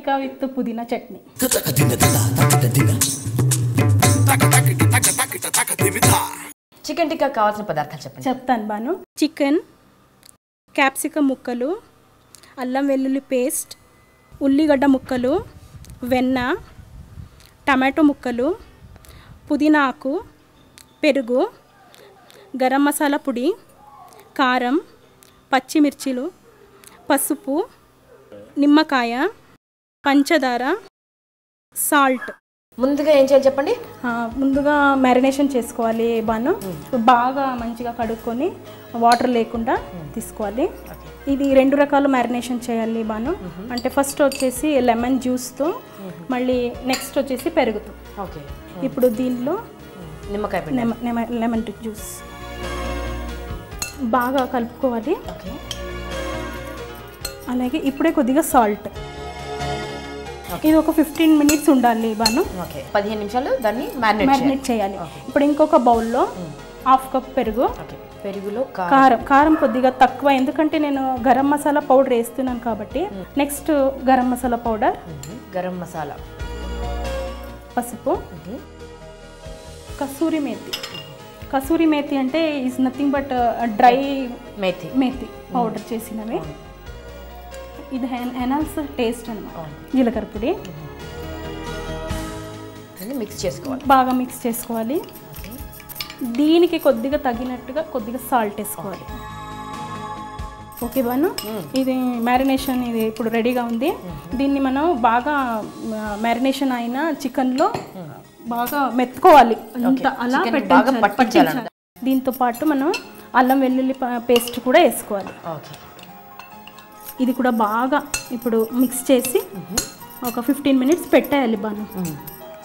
Tikka with పుదీనా chutney. Chicken tikka కావాల్సిన పదార్థాలు చెప్పండి. చెప్తాను బాను. చికెన్, క్యాప్సికమ్ ముక్కలు, అల్లం వెల్లుల్లి పేస్ట్, ఉల్లిగడ్డ ముక్కలు, వెన్న, టమాటో ముక్కలు, పుదీనా ఆకు, పెరుగు, గరం మసాలా పొడి, కారం, పచ్చిమిర్చిలు, పసుపు, నిమ్మకాయ, పంచదార, సాల్ట్. ముందుగా ఏం చేయాలి చెప్పండి. ముందుగా మ్యారినేషన్ చేసుకోవాలి బాను. బాగా మంచిగా కడుక్కొని వాటర్ లేకుండా తీసుకోవాలి. ఇది 2 రకాల మ్యారినేషన్ చేయాలి బాను. అంటే ఫస్ట్ వచ్చేసి లెమన్ జ్యూస్తో, మళ్ళీ నెక్స్ట్ వచ్చేసి పెరుగుతో. ఓకే. ఇప్పుడు దీనిలో నిమ్మకాయ లెమన్ జ్యూస్ బాగా కలుపుకోవాలి. ఓకే. అలాగే ఇప్పుడే కొద్దిగా సాల్ట్. ఇది ఒక 15 మినిట్స్ ఉండాలి బాను. ఓకే. 15 నిమిషాలు దాన్ని మ్యారినేట్ చేయాలి. ఇప్పుడు ఇంకొక బౌల్లో 1/2 కప్ పెరుగు. ఓకే. పెరుగులో కారం కొద్దిగా తక్కువ, ఎందుకంటే నేను గరం మసాలా పౌడర్ వేస్తున్నాను కాబట్టి. నెక్స్ట్ గరం మసాలా పౌడర్, గరం మసాలా, పసుపు, కసూరి మేతి. కసూరి మేతి అంటే is nothing but dry methi powder చేసినవి. ఇది ఎనాల్స్ టేస్ట్ అన్నమాట. జీలకర్ర పొడి మిక్స్ చేసుకోవాలి, బాగా మిక్స్ చేసుకోవాలి. దీనికి కొద్దిగా తగినట్టుగా కొద్దిగా సాల్ట్ వేసుకోవాలి. ఓకే బాను. ఇది మ్యారినేషన్ ఇది ఇప్పుడు రెడీగా ఉంది. దీన్ని మనం బాగా మ్యారినేషన్ అయిన చికెన్లో బాగా మెత్తుకోవాలి. అలా పట్టించాలి. దీంతో పాటు మనం అల్లం వెల్లుల్లి పేస్ట్ కూడా వేసుకోవాలి. ఓకే. ఇది కూడా బాగా ఇప్పుడు మిక్స్ చేసి ఒక 15 మినిట్స్ పెట్టేయాలి బాను.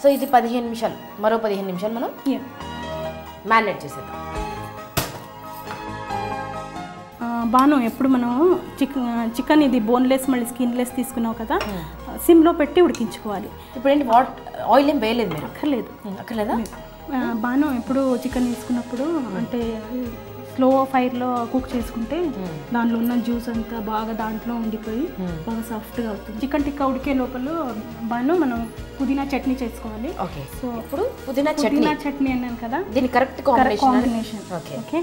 సో ఇది 15 నిమిషాలు, మరో 15 నిమిషాలు మనం మ్యారినేట్ చేసేద్దాం. బాను ఎప్పుడు మనం చికెన్ ఇది బోన్లెస్ మళ్ళీ స్కిన్లెస్ తీసుకున్నావు కదా, సిమ్లో పెట్టి ఉడికించుకోవాలి. ఇప్పుడు ఏంటి ఆయిల్ ఏం వేయలేదు మీరు? అక్కర్లేదా బాను? ఎప్పుడు చికెన్ తీసుకున్నప్పుడు అంటే స్లో ఫైర్లో కుక్ చేసుకుంటే దానిలో ఉన్న జ్యూస్ అంతా బాగా దాంట్లో ఉండిపోయి బాగా సాఫ్ట్గా అవుతుంది. చికెన్ టిక్కా ఉడికే లోపల బాను మనం పుదీనా చట్నీ చేసుకోవాలి. ఓకే. సో ఇప్పుడు పుదీనా చట్నీ అన్నాను కదా, దీని కరెక్ట్ కాంబినేషన్. ఓకే.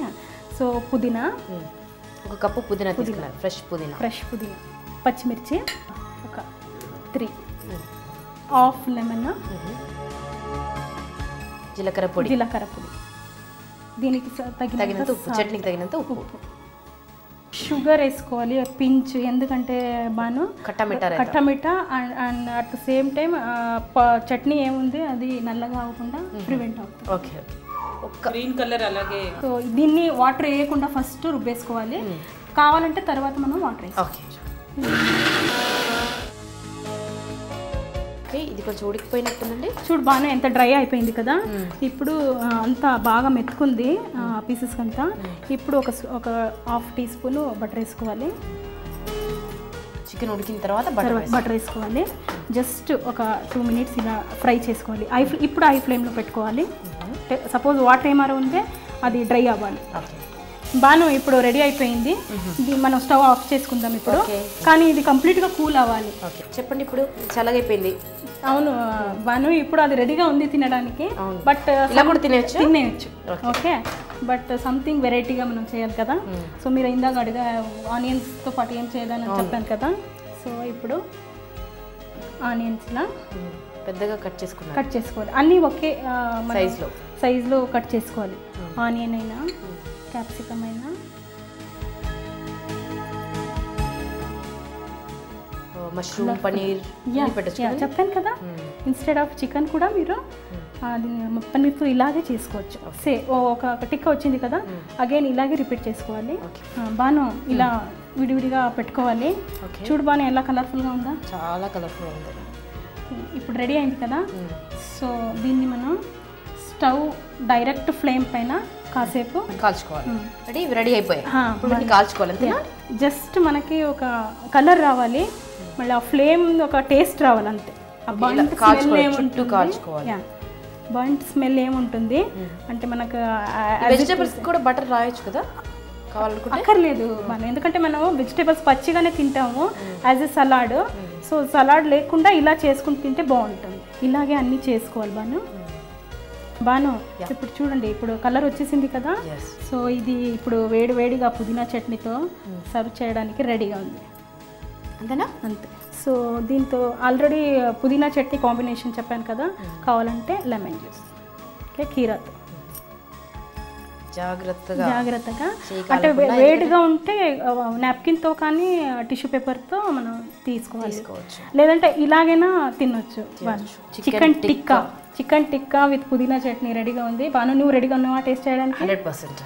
సో పుదీనా 1 కప్పు పుదీనా తీసుకున్నారు. ఫ్రెష్ పుదీనా, పచ్చిమిర్చి ఒక 3, హాఫ్ లెమన్, జీలకర్ర పొడి, దీనికి తగినంత ఉప్పు, చట్నీకి తగినంత ఉప్పు, షుగర్ వేసుకోవాలి పించ్. ఎందుకంటే బాను కట్టమిఠా and at the same time chutney ఏముంది అది నల్లగా అవ్వకుండా ప్రివెంట్ అవుతుంది. ఓకే. గ్రీన్ కలర్ అలాగే. సో దీన్ని వాటర్ వేయకుండా ఫస్ట్ రుబ్బేసుకోవాలి. కావాలంటే తర్వాత మనం వాటర్ వేసుకోవాలి. ఇది కొంచెం ఉడికిపోయినట్టుందండి. చూడు బాగా ఎంత డ్రై అయిపోయింది కదా. ఇప్పుడు అంతా బాగా మెత్తుకుంది పీసెస్ అంతా. ఇప్పుడు ఒక 1/2 టీ స్పూన్ బటర్ వేసుకోవాలి. చికెన్ ఉడికిన తర్వాత బటర్ వేసుకోవాలి. జస్ట్ ఒక 2 మినిట్స్ ఇలా ఫ్రై చేసుకోవాలి. ఇప్పుడు హై ఫ్లేమ్లో పెట్టుకోవాలి. సపోజ్ వాటర్ ఏమారో ఉంటే అది డ్రై అవ్వాలి. బాను ఇప్పుడు రెడీ అయిపోయింది. మనం స్టవ్ ఆఫ్ చేసుకుందాం ఇప్పుడు. కానీ ఇది కంప్లీట్గా కూల్ అవ్వాలి. చెప్పండి. ఇప్పుడు చల్లగైపోయింది. అవును బాను, ఇప్పుడు అది రెడీగా ఉంది తినడానికి. బట్ తినేయచ్చు. ఓకే. బట్ సంథింగ్ వెరైటీగా మనం చేయాలి కదా. సో మీరు ఇందాక అడిగా ఆనియన్స్తో పాటు ఏం చేయాలని చెప్పాను కదా. సో ఇప్పుడు ఆనియన్స్ ఇలా పెద్దగా కట్ చేసుకోవాలి. అన్నీ ఒకే సైజులో కట్ చేసుకోవాలి. ఆనియన్ అయినా క్యాప్సికమ్ అయినా మష్రూమ్ పనీర్ చెప్పాను కదా. ఇన్స్టెడ్ ఆఫ్ చికెన్ కూడా మీరు పన్నీర్తో ఇలాగే చేసుకోవచ్చు. ఒక టిక్కా వచ్చింది కదా, అగైన్ ఇలాగే రిపీట్ చేసుకోవాలి. బాను ఇలా విడివిడిగా పెట్టుకోవాలి. చూడు బాను ఎలా కలర్ఫుల్గా ఉందా? చాలా కలర్ఫుల్గా ఉంది. ఇప్పుడు రెడీ అయింది కదా. సో దీన్ని మనం స్టవ్ డైరెక్ట్ ఫ్లేమ్ పైన కాసేపు కాల్చుకోవాలి. రెడీ అయిపోయాయి. కాల్చుకోవాలి. జస్ట్ మనకి ఒక కలర్ రావాలి, మళ్ళీ ఆ ఫ్లేమ్ ఒక టేస్ట్ రావాలి అంతే. బర్nt స్మెల్ ఏముంటుంది అంటే మనకు వెజిటేబుల్స్ కూడా బటర్ రాయొచ్చు కదా కావాలనుకుంటే. అక్కర్లేదు మనం, ఎందుకంటే మనం వెజిటేబుల్స్ పచ్చిగానే తింటాము as a salad. So salad లేకుండా ఇలా చేసుకుని తింటే బాగుంటుంది. ఇలాగే అన్నీ చేసుకోవాలి బాను. ఇప్పుడు చూడండి, ఇప్పుడు కలర్ వచ్చేసింది కదా. సో ఇది ఇప్పుడు వేడిగా పుదీనా చట్నీతో సర్వ్ చేయడానికి రెడీగా ఉంది. అంతేనా? అంతే. సో దీంతో ఆల్రెడీ పుదీనా చట్నీ కాంబినేషన్ చెప్పాను కదా, కావాలంటే లెమన్ జ్యూస్, ఓకే, కీరాతో జాగ్రత్తగా అంటే వేడిగా ఉంటే నాప్కిన్తో కానీ టిష్యూ పేపర్తో మనం తీసుకోవచ్చు. లేదంటే ఇలాగైనా తినొచ్చు. చికెన్ టిక్కా విత్ పుదీనా చట్నీ రెడీగా ఉంది. బాను, నువ్వు రెడీగా ఉన్నావా టేస్ట్ చేయడానికి? 100%.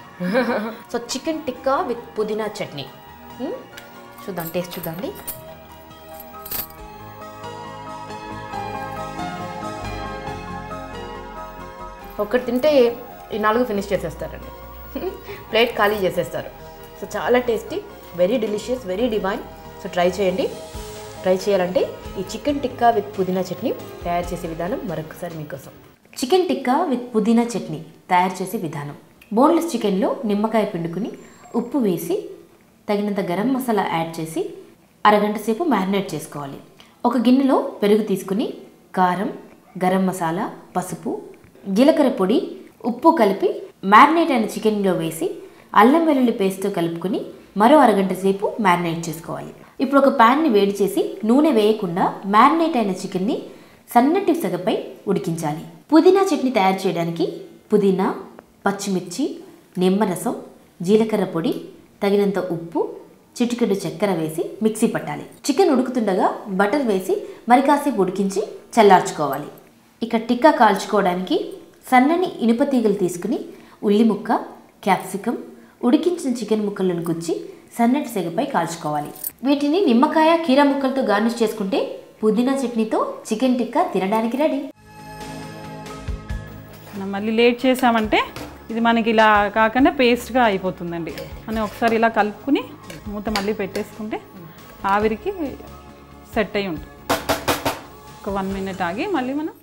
సో చికెన్ టిక్కా విత్ పుదీనా చట్నీ చూద్దాం, టేస్ట్ చూద్దాండి. ఒకటి తింటే ఈ 4 ఫినిష్ చేసేస్తారండి. ప్లేట్ ఖాళీ చేసేస్తారు. సో చాలా tasty, very delicious, very divine. So try చేయండి. ట్రై చేయాలంటే ఈ చికెన్ టిక్కా విత్ పుదీనా చట్నీ తయారు చేసే విధానం మరొకసారి మీకోసం. చికెన్ టిక్కా విత్ పుదీనా చట్నీ తయారు చేసే విధానం. బోన్లెస్ చికెన్లో నిమ్మకాయ పిండుకుని ఉప్పు వేసి తగినంత గరం మసాలా యాడ్ చేసి అరగంట సేపు మ్యారినేట్ చేసుకోవాలి. ఒక గిన్నెలో పెరుగు తీసుకుని కారం, గరం మసాలా, పసుపు, జీలకర్ర పొడి, ఉప్పు కలిపి మ్యారినేట్ అయిన చికెన్లో వేసి అల్లం వెల్లుల్లి పేస్ట్తో కలుపుకొని మరో అరగంట సేపు మ్యారినేట్ చేసుకోవాలి. ఇప్పుడు ఒక ప్యాన్ని వేడి చేసి నూనె వేయకుండా మ్యారినేట్ అయిన చికెన్ని సన్నటి సెగపై ఉడికించాలి. పుదీనా చట్నీ తయారు చేయడానికి పుదీనా, పచ్చిమిర్చి, నిమ్మరసం, జీలకర్ర పొడి, తగినంత ఉప్పు, చిటికెడు చక్కెర వేసి మిక్సీ పట్టాలి. చికెన్ ఉడుకుతుండగా బటర్ వేసి మరి కాసేపు ఉడికించి చల్లార్చుకోవాలి. ఇక టిక్కా కాల్చుకోవడానికి సన్నని ఇనుప తీగలు తీసుకుని ఉల్లి ముక్క, క్యాప్సికం, ఉడికించిన చికెన్ ముక్కలను గుచ్చి సన్నటి సెగపై కాల్చుకోవాలి. వీటిని నిమ్మకాయ, కీరా ముక్కలతో గార్నిష్ చేసుకుంటే పుదీనా చట్నీతో చికెన్ టిక్కా తినడానికి రెడీ. మళ్ళీ లేట్ చేసామంటే ఇది మనకి ఇలా కాకుండా పేస్ట్గా అయిపోతుందండి. మనం ఒకసారి ఇలా కలుపుకుని మూత మళ్ళీ పెట్టేసుకుంటే ఆవిరికి సెట్ అయి ఉంటుంది. ఒక 1 మినిట్ ఆగి మళ్ళీ మనం